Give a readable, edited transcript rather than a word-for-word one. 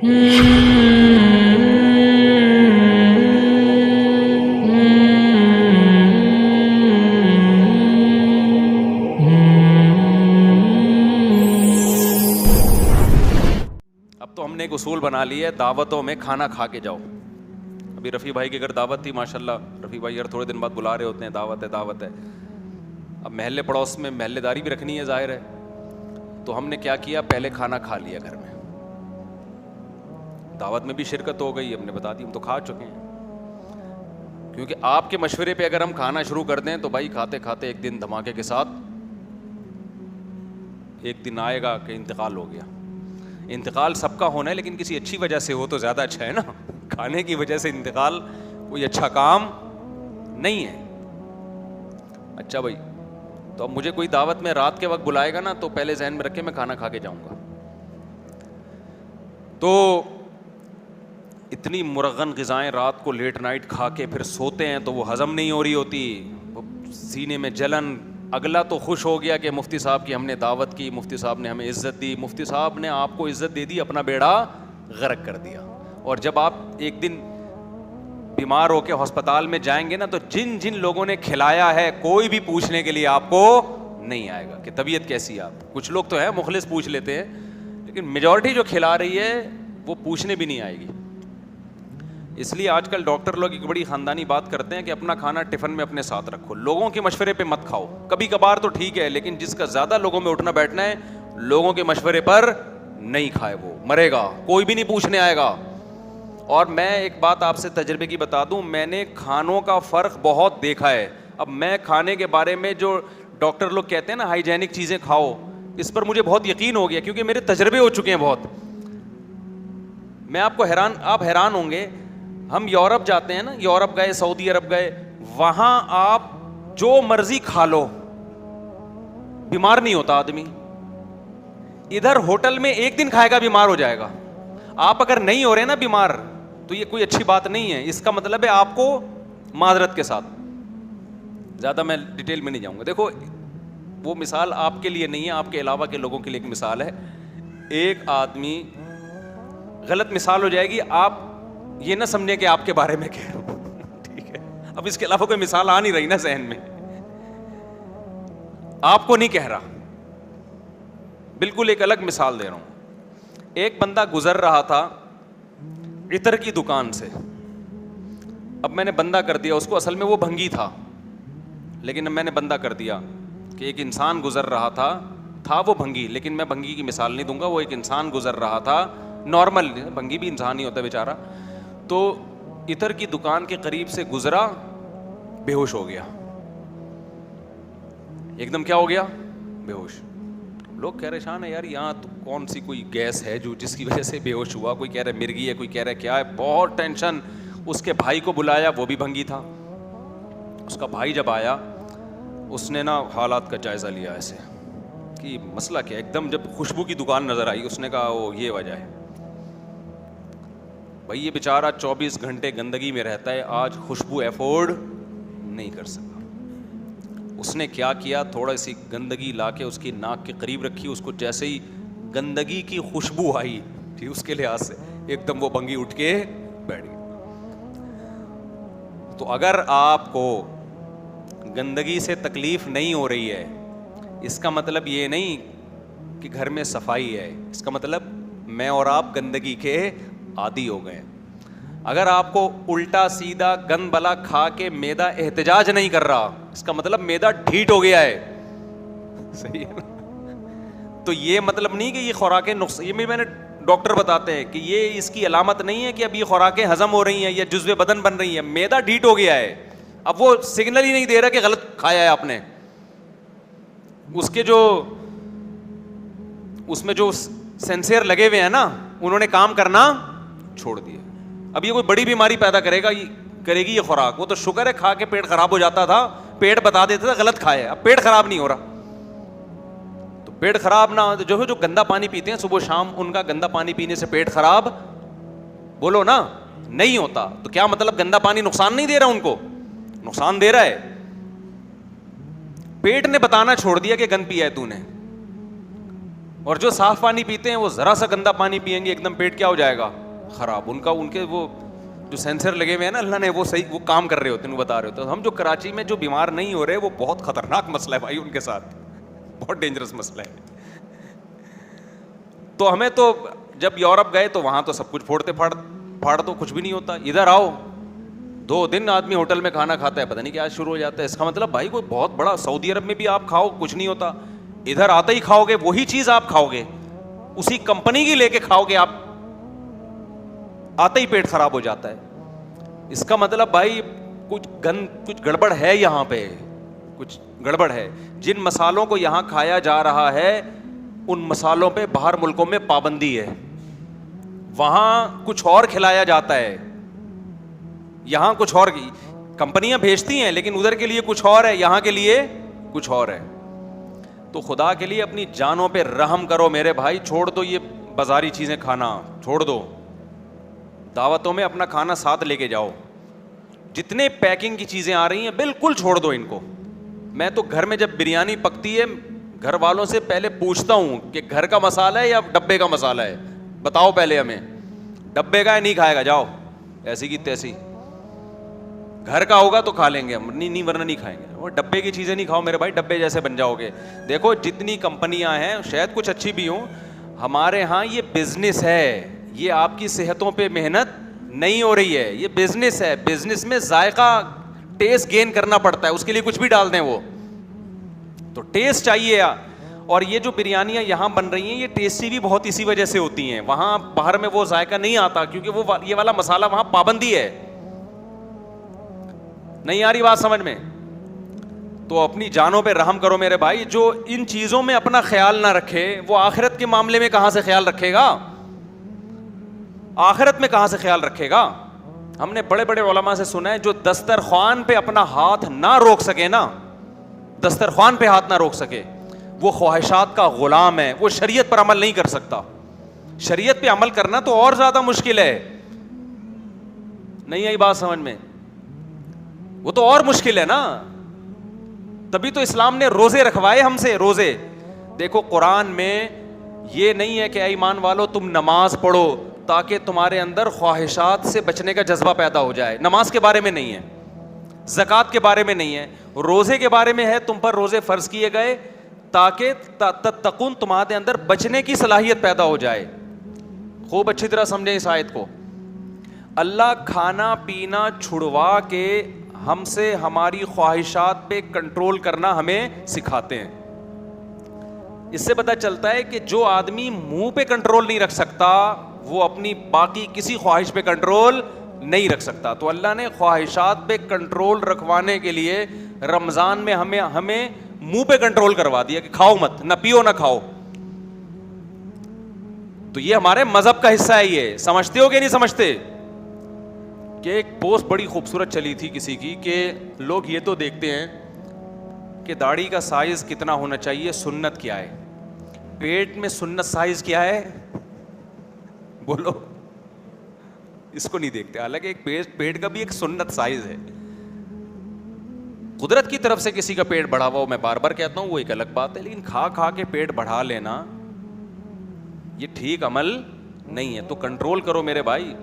اب تو ہم نے ایک اصول بنا لیا ہے، دعوتوں میں کھانا کھا کے جاؤ. ابھی رفیع بھائی کی اگر دعوت تھی ماشاءاللہ، رفیع بھائی ہر تھوڑے دن بعد بلا رہے ہوتے ہیں، دعوت ہے دعوت ہے. اب محلے پڑوس میں محلے داری بھی رکھنی ہے ظاہر ہے، تو ہم نے کیا کیا، پہلے کھانا کھا لیا گھر میں. دعوت میں بھی شرکت ہو گئی، ہم نے بتا دی ہم تو کھا چکے ہیں. کیونکہ آپ کے مشورے پہ اگر ہم کھانا شروع کر دیں تو بھائی کھاتے کھاتے ایک دن دھماکے کے ساتھ ایک دن آئے گا کہ انتقال ہو گیا. انتقال سب کا ہونا ہے، لیکن کسی اچھی وجہ سے ہو تو زیادہ اچھا ہے نا. کھانے کی وجہ سے انتقال کوئی اچھا کام نہیں ہے. اچھا بھائی، تو اب مجھے کوئی دعوت میں رات کے وقت بلائے گا نا تو پہلے ذہن میں رکھے میں کھانا کھا کے جاؤں گا. تو اتنی مرغن غذائیں رات کو لیٹ نائٹ کھا کے پھر سوتے ہیں تو وہ ہضم نہیں ہو رہی ہوتی، سینے میں جلن. اگلا تو خوش ہو گیا کہ مفتی صاحب کی ہم نے دعوت کی، مفتی صاحب نے ہمیں عزت دی، مفتی صاحب نے آپ کو عزت دے دی، اپنا بیڑا غرق کر دیا. اور جب آپ ایک دن بیمار ہو کے ہسپتال میں جائیں گے نا تو جن جن لوگوں نے کھلایا ہے کوئی بھی پوچھنے کے لیے آپ کو نہیں آئے گا کہ طبیعت کیسی ہے آپ. کچھ لوگ تو ہیں مخلص پوچھ لیتے ہیں، لیکن میجورٹی جو کھلا رہی ہے وہ پوچھنے بھی نہیں آئے گی. اس لیے آج کل ڈاکٹر لوگ ایک بڑی خاندانی بات کرتے ہیں کہ اپنا کھانا ٹفن میں اپنے ساتھ رکھو، لوگوں کے مشورے پہ مت کھاؤ. کبھی کبھار تو ٹھیک ہے، لیکن جس کا زیادہ لوگوں میں اٹھنا بیٹھنا ہے لوگوں کے مشورے پر نہیں کھائے، وہ مرے گا، کوئی بھی نہیں پوچھنے آئے گا. اور میں ایک بات آپ سے تجربے کی بتا دوں، میں نے کھانوں کا فرق بہت دیکھا ہے. اب میں کھانے کے بارے میں جو ڈاکٹر لوگ کہتے ہیں نا ہائیجینک چیزیں کھاؤ، اس پر مجھے بہت یقین ہو گیا کیونکہ میرے تجربے ہو چکے ہیں بہت. میں آپ حیران ہوں گے. ہم یورپ جاتے ہیں نا، یورپ گئے، سعودی عرب گئے، وہاں آپ جو مرضی کھا لو بیمار نہیں ہوتا آدمی. ادھر ہوٹل میں ایک دن کھائے گا بیمار ہو جائے گا. آپ اگر نہیں ہو رہے نا بیمار تو یہ کوئی اچھی بات نہیں ہے. اس کا مطلب ہے آپ کو معذرت کے ساتھ، زیادہ میں ڈیٹیل میں نہیں جاؤں گا. دیکھو وہ مثال آپ کے لیے نہیں ہے، آپ کے علاوہ کے لوگوں کے لیے ایک مثال ہے. ایک آدمی، غلط مثال ہو جائے گی، آپ یہ نہ سمجھیں کہ آپ کے بارے میں کہہ رہا ہوں، ٹھیک ہے؟ اب اس کے علاوہ کوئی مثال آ نہیں رہی نا ذہن میں. آپ کو نہیں کہہ رہا، بالکل ایک الگ مثال دے رہا ہوں. ایک بندہ گزر رہا تھا عطر کی دکان سے. اب میں نے بندہ کر دیا اس کو، اصل میں وہ بھنگی تھا، لیکن اب میں نے بندہ کر دیا کہ ایک انسان گزر رہا تھا وہ بھنگی، لیکن میں بھنگی کی مثال نہیں دوں گا. وہ ایک انسان گزر رہا تھا نارمل، بھنگی بھی انسان ہی ہوتا ہے بیچارہ. تو عطر کی دکان کے قریب سے گزرا، بے ہوش ہو گیا. ایک دم کیا ہو گیا؟ بے ہوش. لوگ کہہ رہے شان ہے یار یہاں تو کون سی کوئی گیس ہے جو جس کی وجہ سے بے ہوش ہوا. کوئی کہہ رہا ہے مرگی ہے، کوئی کہہ رہا ہے کیا ہے. بہت ٹینشن. اس کے بھائی کو بلایا، وہ بھی بھنگی تھا. اس کا بھائی جب آیا اس نے نا حالات کا جائزہ لیا ایسے کہ مسئلہ کیا. ایک دم جب خوشبو کی دکان نظر آئی اس نے کہا وہ یہ وجہ ہے. بھائی یہ بیچارہ 24 گھنٹے گندگی میں رہتا ہے، آج خوشبو افورڈ نہیں کر سکا. اس نے کیا کیا، تھوڑا سی گندگی لا کے اس کی ناک کے قریب رکھی. اس کو جیسے ہی گندگی کی خوشبو آئی تھی اس کے لحاظ سے ایک دم وہ بھنگی اٹھ کے بیٹھ گئی. تو اگر آپ کو گندگی سے تکلیف نہیں ہو رہی ہے، اس کا مطلب یہ نہیں کہ گھر میں صفائی ہے، اس کا مطلب میں اور آپ گندگی کے عادی ہو گئے. اگر آپ کو الٹا سیدھا گند بلا کھا کے معدہ احتجاج نہیں کر رہا، اس کا مطلب معدہ ڈھیٹ ہو گیا ہے. صحیح ہے نا؟ تو یہ مطلب نہیں کہ یہ خوراکیں یہ میں نے ڈاکٹر بتاتے ہیں کہ یہ اس کی علامت نہیں ہے کہ اب یہ خوراکیں ہضم ہو رہی ہیں یا جزو بدن بن رہی ہیں. معدہ ڈھیٹ ہو گیا ہے. اب وہ سگنل ہی نہیں دے رہا کہ غلط کھایا ہے آپ نے. اس کے جو اس میں جو سینسر لگے ہوئے ہیں نا انہوں نے کام کرنا چھوڑ دیا. اب یہ کوئی بڑی بیماری پیدا کرے گی یہ خوراک. وہ تو شکر ہے کھا کے پیٹ خراب ہو جاتا تھا، پیٹ بتا دیتا تھا غلط کھایا. اب پیٹ خراب نہیں ہو رہا. تو پیٹ خراب نہ جو گندا پانی پیتے ہیں صبح شام، ان کا گندا پانی پینے سے پیٹ خراب بولو نا نہیں ہوتا. تو کیا مطلب گندا پانی نقصان نہیں دے رہا؟ ان کو نقصان دے رہا ہے. پیٹ نے بتانا چھوڑ دیا کہ گند پیا ہے تو نے. اور جو صاف پانی پیتے ہیں وہ ذرا سا گندا پانی پئیں گے ایک دم پیٹ کیا ہو جائے گا خراب. ان کے وہ جو سینسر لگے ہوئے ہیں نا اللہ نے, وہ صحیح وہ کام کر رہے ہوتے ہیں, وہ بتا رہے ہوتے ہیں. ہم جو کراچی میں جو بیمار نہیں ہو رہے وہ بہت خطرناک مسئلہ ہے بھائی, ان کے ساتھ بہت ڈینجرس مسئلہ ہے. تو ہمیں تو جب یورپ گئے تو وہاں تو سب کچھ پھوڑتے پھاڑ دو, کچھ بھی نہیں ہوتا. ادھر آؤ 2 دن آدمی ہوٹل میں کھانا کھاتا ہے, پتہ نہیں کیا شروع ہو جاتا ہے. اس کا مطلب بھائی کوئی بہت بڑا, سعودی عرب میں بھی آپ کھاؤ کچھ نہیں ہوتا, ادھر آتے ہی کھاؤ گے وہی چیز آپ کھاؤ گے, اسی کمپنی کی لے کے کھاؤ گے آپ, آتے ہی پیٹ خراب ہو جاتا ہے. اس کا مطلب بھائی کچھ گڑبڑ ہے, یہاں پہ کچھ گڑبڑ ہے. جن مسالوں کو یہاں کھایا جا رہا ہے ان مسالوں پہ باہر ملکوں میں پابندی ہے, وہاں کچھ اور کھلایا جاتا ہے, یہاں کچھ اور. کمپنیاں بھیجتی ہیں لیکن ادھر کے لیے کچھ اور ہے, یہاں کے لیے کچھ اور ہے. تو خدا کے لیے اپنی جانوں پہ رحم کرو میرے بھائی, چھوڑ دو یہ بازاری چیزیں کھانا, چھوڑ دو. دعوتوں میں اپنا کھانا ساتھ لے کے جاؤ, جتنے پیکنگ کی چیزیں آ رہی ہیں بالکل چھوڑ دو ان کو. میں تو گھر میں جب بریانی پکتی ہے گھر والوں سے پہلے پوچھتا ہوں کہ گھر کا مسالہ ہے یا ڈبے کا مسالہ ہے, بتاؤ پہلے ہمیں, ڈبے کا ہے نہیں کھائے گا جاؤ, ایسی کی تیسی. گھر کا ہوگا تو کھا لیں گے ہم, نہیں ورنہ نہیں کھائیں گے. وہ ڈبے کی چیزیں نہیں کھاؤ میرے بھائی, ڈبے جیسے بن جاؤ گے. دیکھو جتنی کمپنیاں ہیں شاید کچھ اچھی بھی ہوں, ہمارے ہاں یہ بزنس ہے, یہ آپ کی صحتوں پہ محنت نہیں ہو رہی ہے, یہ بزنس ہے. بزنس میں ذائقہ ٹیسٹ گین کرنا پڑتا ہے, اس کے لیے کچھ بھی ڈال دیں وہ تو ٹیسٹ چاہیے. اور یہ جو بریانیاں یہاں بن رہی ہیں یہ ٹیسٹی بھی بہت اسی وجہ سے ہوتی ہیں, وہاں باہر میں وہ ذائقہ نہیں آتا کیونکہ وہ یہ والا مسالہ وہاں پابندی ہے. نہیں آ رہی بات سمجھ میں؟ تو اپنی جانوں پہ رحم کرو میرے بھائی. جو ان چیزوں میں اپنا خیال نہ رکھے وہ آخرت کے معاملے میں کہاں سے خیال رکھے گا, آخرت میں کہاں سے خیال رکھے گا. ہم نے بڑے بڑے علماء سے سنا ہے جو دسترخوان پہ اپنا ہاتھ نہ روک سکے نا, دسترخوان پہ ہاتھ نہ روک سکے, وہ خواہشات کا غلام ہے, وہ شریعت پر عمل نہیں کر سکتا. شریعت پہ عمل کرنا تو اور زیادہ مشکل ہے. نہیں آئی بات سمجھ میں؟ وہ تو اور مشکل ہے نا, تبھی تو اسلام نے روزے رکھوائے ہم سے, روزے. دیکھو قرآن میں یہ نہیں ہے کہ اے ایمان والو تم نماز پڑھو تاکہ تمہارے اندر خواہشات سے بچنے کا جذبہ پیدا ہو جائے, نماز کے بارے میں نہیں ہے, زکوٰۃ کے بارے میں نہیں ہے, روزے کے بارے میں ہے. تم پر روزے فرض کیے گئے تاکہ تتقون, تمہارے اندر بچنے کی صلاحیت پیدا ہو جائے. خوب اچھی طرح سمجھیں اس آیت کو. اللہ کھانا پینا چھڑوا کے ہم سے ہماری خواہشات پہ کنٹرول کرنا ہمیں سکھاتے ہیں. اس سے پتہ چلتا ہے کہ جو آدمی منہ پہ کنٹرول نہیں رکھ سکتا وہ اپنی باقی کسی خواہش پہ کنٹرول نہیں رکھ سکتا. تو اللہ نے خواہشات پہ کنٹرول رکھوانے کے لیے رمضان میں ہمیں منہ پہ کنٹرول کروا دیا کہ کھاؤ مت, نہ پیو نہ کھاؤ. تو یہ ہمارے مذہب کا حصہ ہے. یہ سمجھتے ہو کہ نہیں سمجھتے؟ کہ ایک پوسٹ بڑی خوبصورت چلی تھی کسی کی کہ لوگ یہ تو دیکھتے ہیں کہ داڑھی کا سائز کتنا ہونا چاہیے, سنت کیا ہے, پیٹ میں سنت سائز کیا ہے, بولو. اس کو نہیں دیکھتے. حالانکہ ایک پیٹ کا بھی ایک سنت سائز ہے. قدرت کی طرف سے کسی کا پیٹ بڑھا ہوا, میں بار بار کہتا ہوں, وہ ایک الگ بات ہے, لیکن کھا کھا کے پیٹ بڑھا لینا یہ ٹھیک عمل نہیں ہے. تو کنٹرول کرو میرے بھائی.